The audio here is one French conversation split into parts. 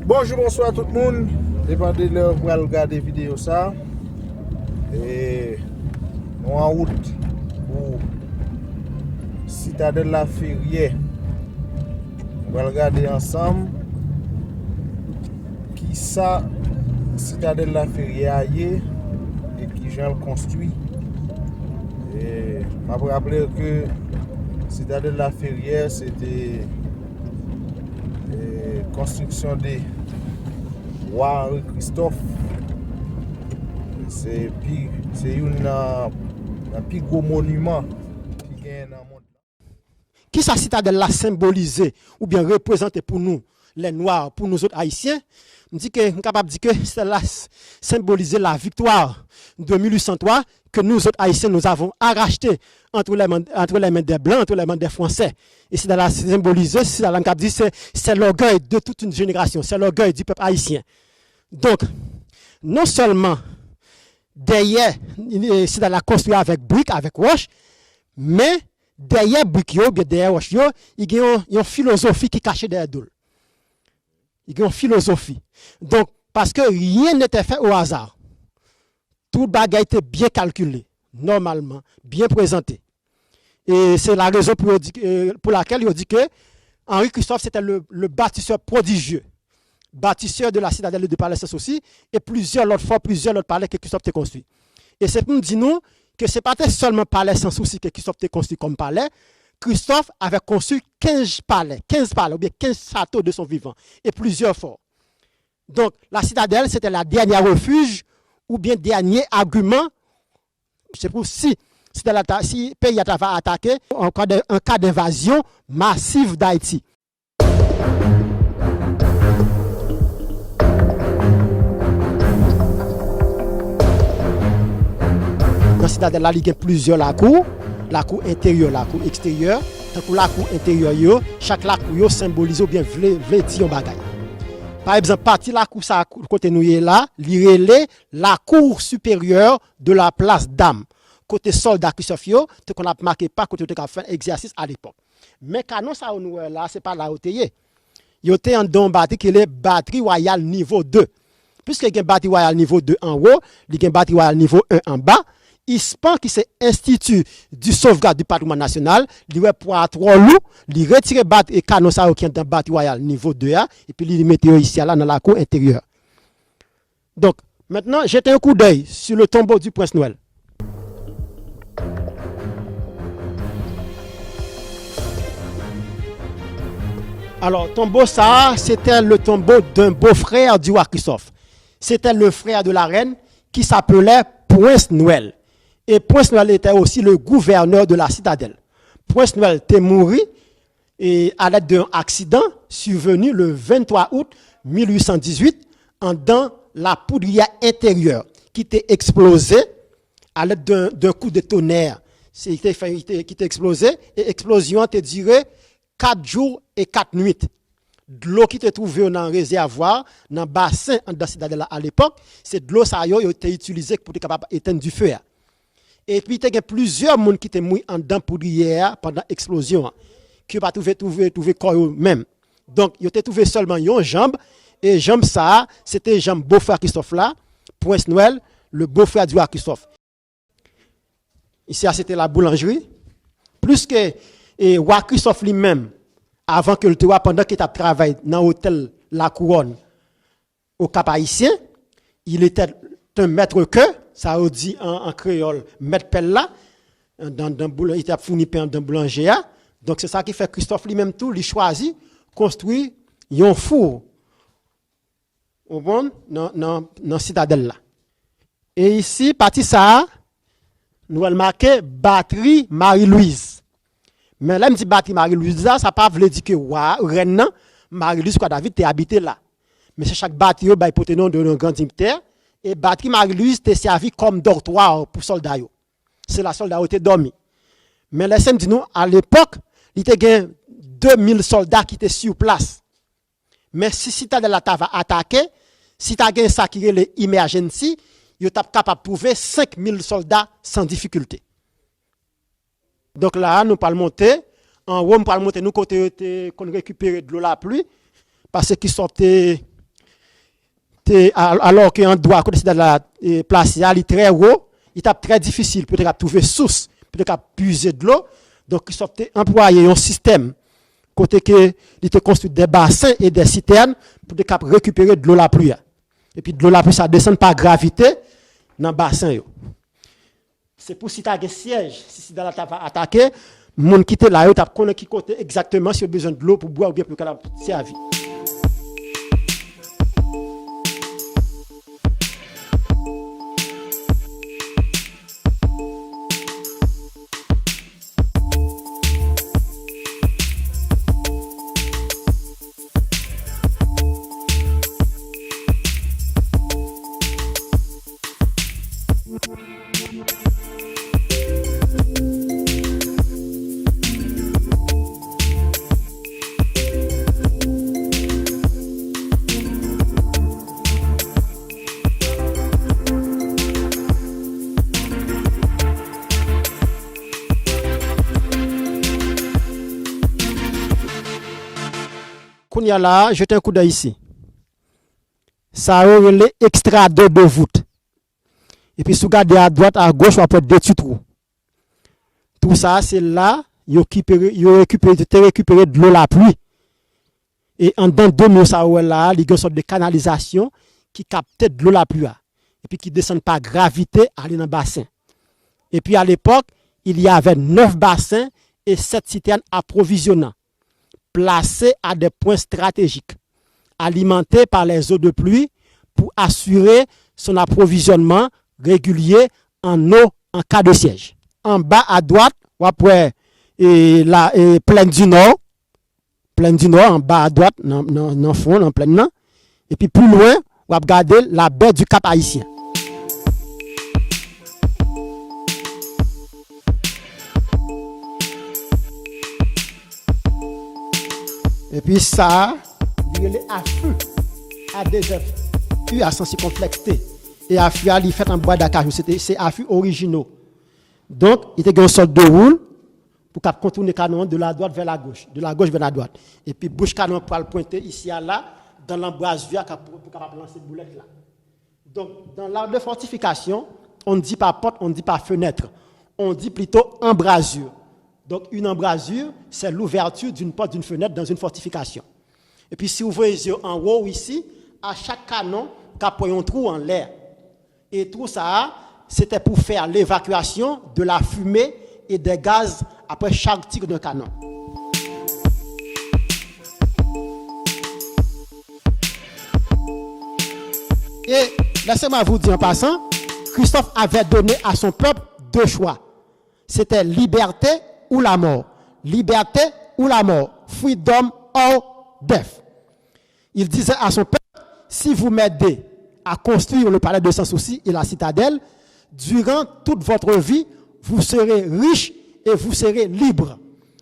Bonjour, bonsoir tout le monde. Dépendez de l'heure pour regarder la vidéo ça. Et nous en route pour Citadelle La Ferrière. On va regarder ensemble qui ça Citadelle La Ferrière et qui j'en le construit. Et je me rappelle que Citadelle La Ferrière c'était construction des roi Henri Christophe. C'est un plus gros monument qui gagne dans le monde. Qui sa citadelle la symbolisé ou bien représenté pour nous, les Noirs, pour nous autres Haïtiens? Je suis capable de dire que cela symbolisé la victoire de 1803 que nous autres Haïtiens nous avons arraché entre les mains des Blancs, entre les mains des Français. Et c'est dans la symbolisé, c'est l'orgueil de toute une génération, c'est l'orgueil du peuple haïtien. Donc, non seulement derrière, c'est dans la construire avec briques, avec roche, mais derrière briques, bien derrière roche, il y a une philosophie qui est cachée derrière d'eux. Il y a une philosophie. Donc, parce que rien n'était fait au hasard. Tout bagage était bien calculé, normalement, bien présenté. Et c'est la raison pour laquelle il dit que Henri Christophe, c'était le bâtisseur prodigieux. Bâtisseur de la citadelle de Palais aussi, et plusieurs autres palais que Christophe a construit. Et c'est pour nous dire nous que ce n'est pas seulement Palais sans souci que Christophe a construit comme palais. Christophe avait construit 15 palais, ou bien 15 châteaux de son vivant, et plusieurs forts. Donc, la citadelle, c'était la dernière refuge, ou bien dernier argument, c'est pour si le pays va attaquer en cas d'invasion massive d'Haïti. Dans la citadelle, il y a plusieurs lacours. La cour intérieure, la cour extérieure. Dans la cour intérieure, chaque lacour symbolise bien vle dire bagay. Par exemple, partie la cour ça côté nous là, l'irélé la cour supérieure de la place d'Am. Côté soldat Christophe yo, qu'on a marqué pas côté de faire exercice à l'époque. Mais canon ça nous là, c'est pas là où t'es. Yo t'es en don batterie qui est batterie royale niveau 2. Puisque y a batterie royale niveau 2 en haut, il y a batterie royale niveau 1 en bas. ISPAN qui c'est Institut du sauvegarde du patrimoine national, il va pour trois loups, il retire battre et canon ça qui est dans batterie royale niveau 2A et puis il met ici là dans la cour intérieure. Donc maintenant, jetez un coup d'œil sur le tombeau du prince Noël. Alors, tombeau ça, c'était le tombeau d'un beau-frère du roi Christophe. C'était le frère de la reine qui s'appelait Prince Noël. Et Prince Noël était aussi le gouverneur de la citadelle. Prince Noël était mort à l'aide d'un accident survenu le 23 août 1818 dans la poudrière intérieure qui était explosée à l'aide d'un coup de tonnerre. Qui était explosé et l'explosion a duré 4 jours et 4 nuits. De l'eau qui était trouvée dans le réservoir, dans le bassin de la citadelle à l'époque, c'est de l'eau qui a été utilisée pour être capable d'éteindre du feu. Et puis, il y a plusieurs personnes qui étaient mouillés en dedans poudrière pendant l'explosion, qui n'ont pas trouvé corps même. Donc, ils ont trouvé seulement une jambe, et jambe ça, c'était jambe beau-frère Christophe là, Prince Noël, le beau-frère du roi Christophe. Ici, c'était la boulangerie. Plus que roi Christophe lui-même, avant que le roi, pendant qu'il travaillé dans l'hôtel La Couronne au Cap Haïtien, il était un maître que, ça veut dire en créole, maître pelle là, il était fourni pain dans boulanger. Donc c'est ça qui fait Christophe lui-même tout, il choisit construire un four au bon dans citadelle là. Et ici, partie ça, nous allons marquer batterie Marie-Louise. Mais là, je dis batterie Marie-Louise, ça ne veut pas dire que reine Marie-Louise, David, tu habité là. Mais c'est chaque batterie, il porte le nom d'un grand dignitaire. Et batterie Marie-Louise était servi comme dortoir pour soldats. C'est la soldat qui était dormi. Mais les scènes nous à l'époque, il y avait 2000 soldats qui étaient sur place. Mais si Citadelle va attaquer, si tu as un ça qui est l'emergency, il est capable de prouver 5000 soldats sans difficulté. Donc là, nous parlons monter. En haut, nous parlons monter. Nous, côté qu'on récupère de l'eau la pluie. Parce qu'il sortait. Alors qu'en droit, côté de la place, il est très haut. Il est très difficile pour trouver source, pour puiser de l'eau. Donc, il sortait employer un système. Côté que il était construit des bassins et des citernes pour récupérer de l'eau la pluie. Et puis de l'eau la pluie, ça descend par gravité dans le bassin. C'est pour si tu as un siège, si tu as attaqué, les gens qui étaient là, tu connais qui côté exactement si tu as besoin de l'eau pour boire ou bien pour qu'elle serve. Qu'on y a là, jetez un coup d'œil ici. Ça a relais extradeur de voûte. Et puis, si vous regardez à droite, à gauche, on peut deux petits trous. Tout ça, c'est là, ils ont récupéré de l'eau la pluie. Et en dedans de nous, ça là, il y a une sorte de canalisation qui capte de l'eau la pluie. Et puis, qui descend par gravité, aller dans le bassin. Et puis, à l'époque, il y avait 9 bassins et 7 citernes approvisionnant, placés à des points stratégiques, alimentés par les eaux de pluie pour assurer son approvisionnement régulier en eau en cas de siège. En bas à droite, après la plaine du Nord, en bas à droite, dans le fond, dans plaine. Et puis plus loin, on va regarder la baie du Cap Haïtien. Et puis ça, il est affût à des affûts à sens complexité. Et affût, il fait en bois d'acajou. C'est affûts originaux. Donc, il y a une sorte de roule pour contourner le canon de la droite vers la gauche, de la gauche vers la droite. Et puis, bouche canon pour le pointer ici à là, dans l'embrasure pour lancer cette boulette là. Donc, dans l'art de fortification, on ne dit pas porte, on ne dit pas fenêtre. On dit plutôt embrasure. Donc, une embrasure, c'est l'ouverture d'une porte, d'une fenêtre dans une fortification. Et puis, si vous voyez les yeux en haut ici, à chaque canon, il y a un trou en l'air. Et tout ça, c'était pour faire l'évacuation de la fumée et des gaz après chaque tir de canon. Et laissez-moi vous dire en passant, Christophe avait donné à son peuple 2 choix. C'était liberté ou la mort. Liberté ou la mort. Freedom or death. Il disait à son peuple, si vous m'aidez à construire le palais de Sans Souci et la citadelle, durant toute votre vie, vous serez riche et vous serez libre.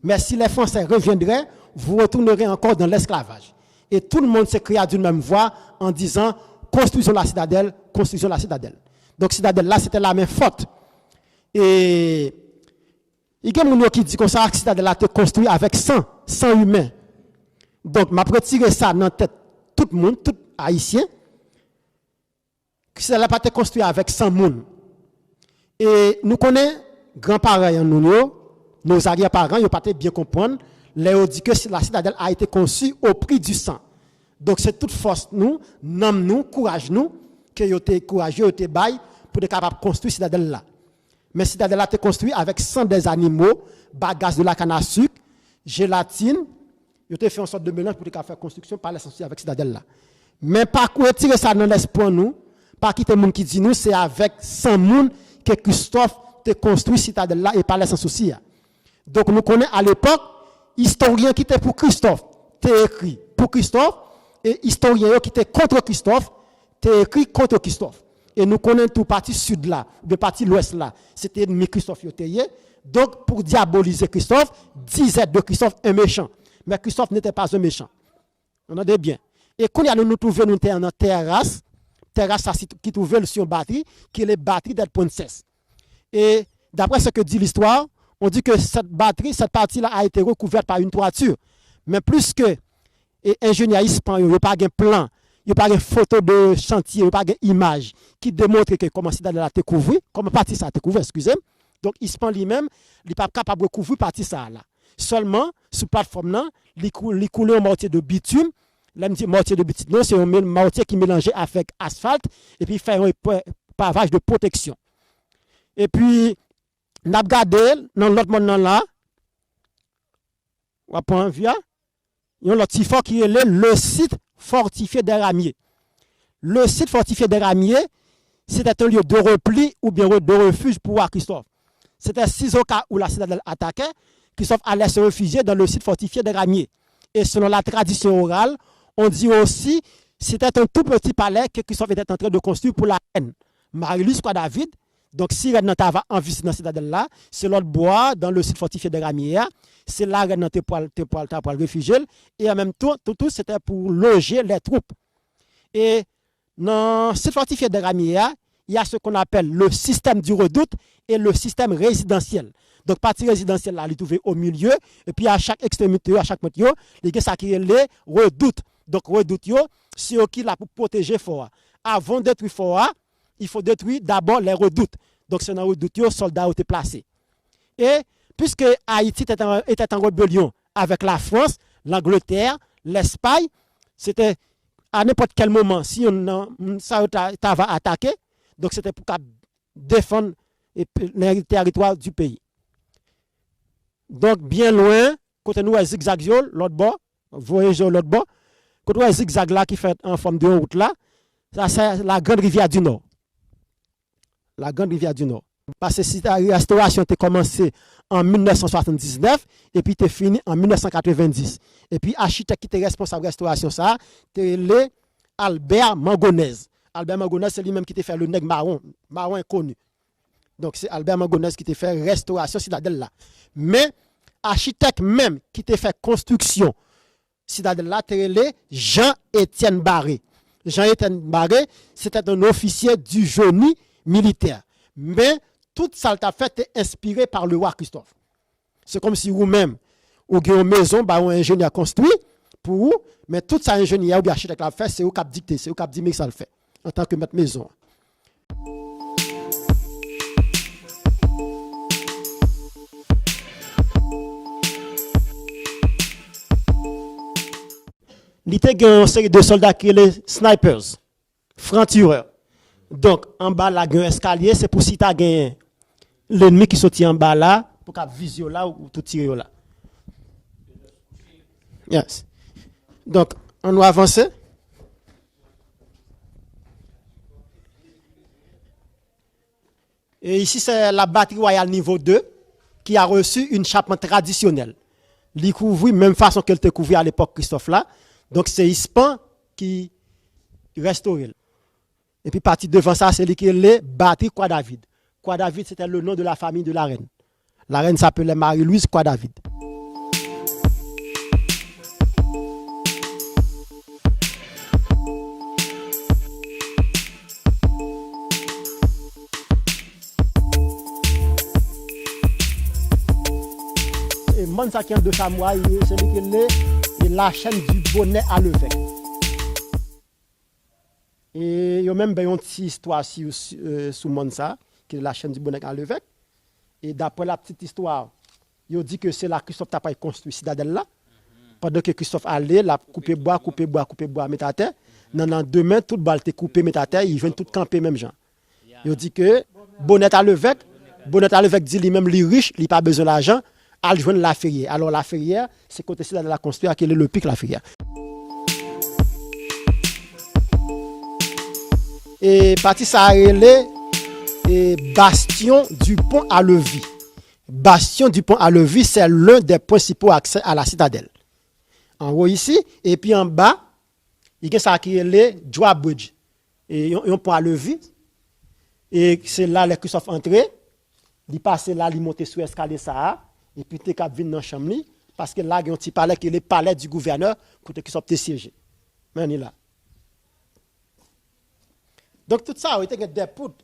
Mais si les Français reviendraient, vous retournerez encore dans l'esclavage. Et tout le monde s'écria d'une même voix en disant, construisons la citadelle, construisons la citadelle. Donc, citadelle là, c'était la même faute. Et il y a des gens qui disent que la citadelle a été construite avec 100 humains. Donc, je vais retirer ça dans la tête tout le monde, tout haïtien. Que ça n'a pas été construit avec 100 personnes. Et nous connaissons, grands-parents, nos arrière-parents, ils n'ont pas bien comprendre. Ils dit que la citadelle a été conçue au prix du sang. Donc, c'est toute force, nous, nomme nous, courage nous, que vous êtes courageux, vous êtes bail pour être capable de construire cette citadelle là. Mais la citadelle a été construite avec 100 des animaux, bagages de la canne à sucre, gélatine. Vous avez fait une sorte de mélange pour faire construction par l'essentiel avec cette citadelle là. Mais par quoi retirer ça dans l'espoir nous, par qui te monde qui dit nous, c'est avec 100 moun que Christophe te construit citadelle là et par sans souci. Donc nous connaissons à l'époque historien qui était pour Christophe, t'es écrit pour Christophe et historien qui était contre Christophe, t'es écrit contre Christophe. Et nous connaissons tout partie sud là, de partie l'ouest là, c'était ennemi Christophe yoteye. Donc pour diaboliser Christophe, disait de Christophe un méchant. Mais Christophe n'était pas un méchant. On a des biens. Et quand nous trouvons nous en terrasse qui trouvait sur une batterie, qui est la batterie d'El Ponces. Et d'après ce que dit l'histoire, on dit que cette partie-là a été recouverte par une toiture. Mais plus que ingénieur Ispan, il n'y a pas de plan, il n'y a pas de photo de chantier, il n'y a pas d'image qui démontre que comment Citadelle a été couvert, comment partie ça a été couvert, excusez-moi. Donc, Ispan lui-même, il n'est pas capable de couvrir partie ça là. Seulement, sous plateforme là, il coule un mortier de bitume. Là, je dis mortier de bitume, non, c'est un mortier qui est mélangé avec asphalte et puis il fait un pavage de protection. Et puis, nous avons regardé dans l'autre monde là, on va prendre via, il y a un petit fort qui est le site fortifié des Ramiers. Le site fortifié des Ramiers, c'était un lieu de repli ou bien de refuge pour Christophe. C'était 6 au cas où la citadelle attaquait, Christophe allait se réfugier dans le site fortifié des Ramiers. Et selon la tradition orale, on dit aussi que c'était un tout petit palais que Christophe était en train de construire pour la reine Marie-Louise David. Donc, si la reine va en visite dans la citadelle là, c'est l'autre bois dans le site fortifié de Ramiers. C'est la reine pour le réfugier. Et en même temps, tout c'était pour loger les troupes. Et dans le site fortifié de Ramiers, il y a ce qu'on appelle le système du redoute et le système résidentiel. Donc, partie résidentielle, là, elle est trouvée au milieu. Et puis, à chaque extrémité, à chaque moitié, il y a ça qui est les redoutes. Donc, redoute, c'est eux qui là pour protéger fort. Avant de détruire fort, il faut détruire d'abord les redoutes. Donc, c'est dans les redoutes que les soldats ont été placés. Et puisque Haïti était en rébellion avec la France, l'Angleterre, l'Espagne, c'était à n'importe quel moment, si ça va attaquer, donc c'était pour défendre les territoires du pays. Donc, bien loin, quand nous avons zigzag, l'autre bord, voyagez l'autre bord, quand nous avons zigzag là qui fait en forme de route là, ça c'est la grande rivière du Nord. La grande rivière du Nord. Parce que la restauration a commencé en 1979 et puis tu fini en 1990. Et puis l'architecte qui était responsable de la restauration, c'était Albert Mangonèse. Albert Mangonèse, c'est lui-même qui t'a fait le nègre marron inconnu. Donc c'est Albert Mangonèse qui t'a fait restauration citadelle là. Mais architecte même qui t'a fait construction citadelle là, c'était Jean-Étienne Barré. Jean-Étienne Barré, c'était un officier du génie militaire. Mais tout ça t'a fait est inspiré par le roi Christophe. C'est comme si vous-même, vous avez une maison, un ingénieur construit pour vous, mais tout ça ingénieur ou bien architecte a fait, c'est vous qui avez dicté, c'est vous qui avez dit mais ça le fait, en tant que maître maison. Il y a une série de soldats qui sont les snipers, francs-tireurs. Donc, en bas, là, il y a un escalier, c'est pour si tu as l'ennemi qui sortit en bas là, pour qu'il viser là ou tout tirer là. Yes. Donc, on va avancer. Et ici, c'est la batterie royale niveau 2 qui a reçu une chapement traditionnelle. Il couvre même façon qu'elle était couverte à l'époque Christophe là. Donc, c'est Ispan qui restaure. Et puis, parti devant ça, c'est les batteries David. David, c'était le nom de la famille de la reine. La reine s'appelait Marie-Louise David. Et Mansakian de Chamois, c'est lui qui est la chaîne du bonnet à l'évêque. Et il y a même une petite histoire sous Monsa, qui est la chaîne du bonnet à l'évêque. Et d'après la petite histoire, il dit que c'est là que Christophe n'a pas construit citadelle là. Pendant que Christophe allait, il a coupé bois, mettre à terre. Dans 2 mains, tout balle était coupé, mettre à terre, il vient tout camper même gens. Il dit que bonnet à l'évêque dit lui-même, il est riche, il n'a pas besoin d'argent, il joindre la ferrière. Alors la ferrière, c'est côté citadelle la construit, quel est le pic la ferrière. Et parti ça a relé Bastion du Pont à Levis. Bastion du Pont à Levis, c'est l'un des principaux accès à la citadelle. En haut ici, et puis en bas, il y a ça qui est le Drawbridge. Et un pont à Levis. Et c'est là que Christophe entré. Il passe là, il monte sur l'escalier ça. Et puis il vient dans la chambre. Parce que là, il y a un petit palais qui est le palais du gouverneur pour que Christophe te siégé. Mais il est là. Donc tout ça a été des poudres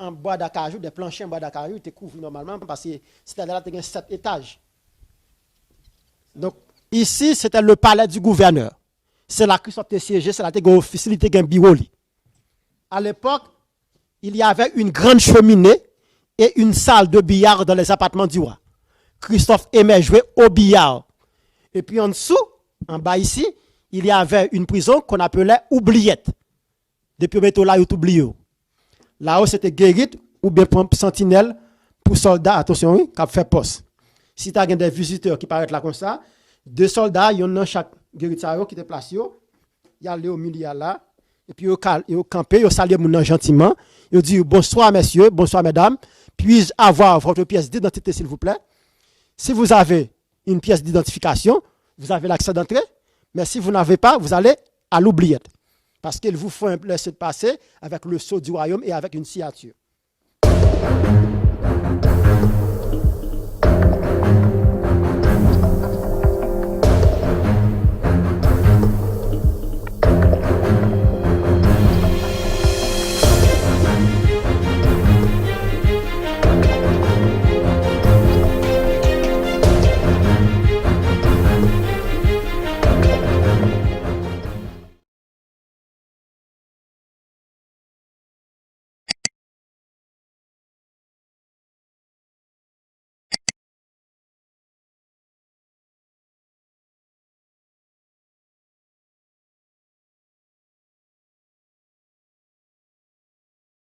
en bois d'acajou, des planchers en bois d'acajou, étaient couverts normalement parce que citadelle là, il 7 étages. Donc, ici, c'était le palais du gouverneur. C'est là que sortait siégé, c'est là que office, il était un bureau. À l'époque, il y avait une grande cheminée et une salle de billard dans les appartements du roi. Christophe aimait jouer au billard. Et puis en dessous, en bas ici, il y avait une prison qu'on appelait oubliette. Depuis bientôt là, il est oublié. Là-haut, c'était guérite ou bien sentinelle pour soldats, attention, oui, qui fait poste. Si tu as des visiteurs qui paraissent là comme ça, 2 soldats, il y en a dans chaque guérite qui te place. Il y a au milieu là. Et puis, ils campé, ils saluent mon gentiment. Ils disent bonsoir, messieurs, bonsoir, mesdames. Puis-je avoir votre pièce d'identité, s'il vous plaît? Si vous avez une pièce d'identification, vous avez l'accès d'entrée. Mais si vous n'avez pas, vous allez à l'oubliette. Parce qu'il vous faut un laisser-passer avec le sceau du royaume et avec une signature.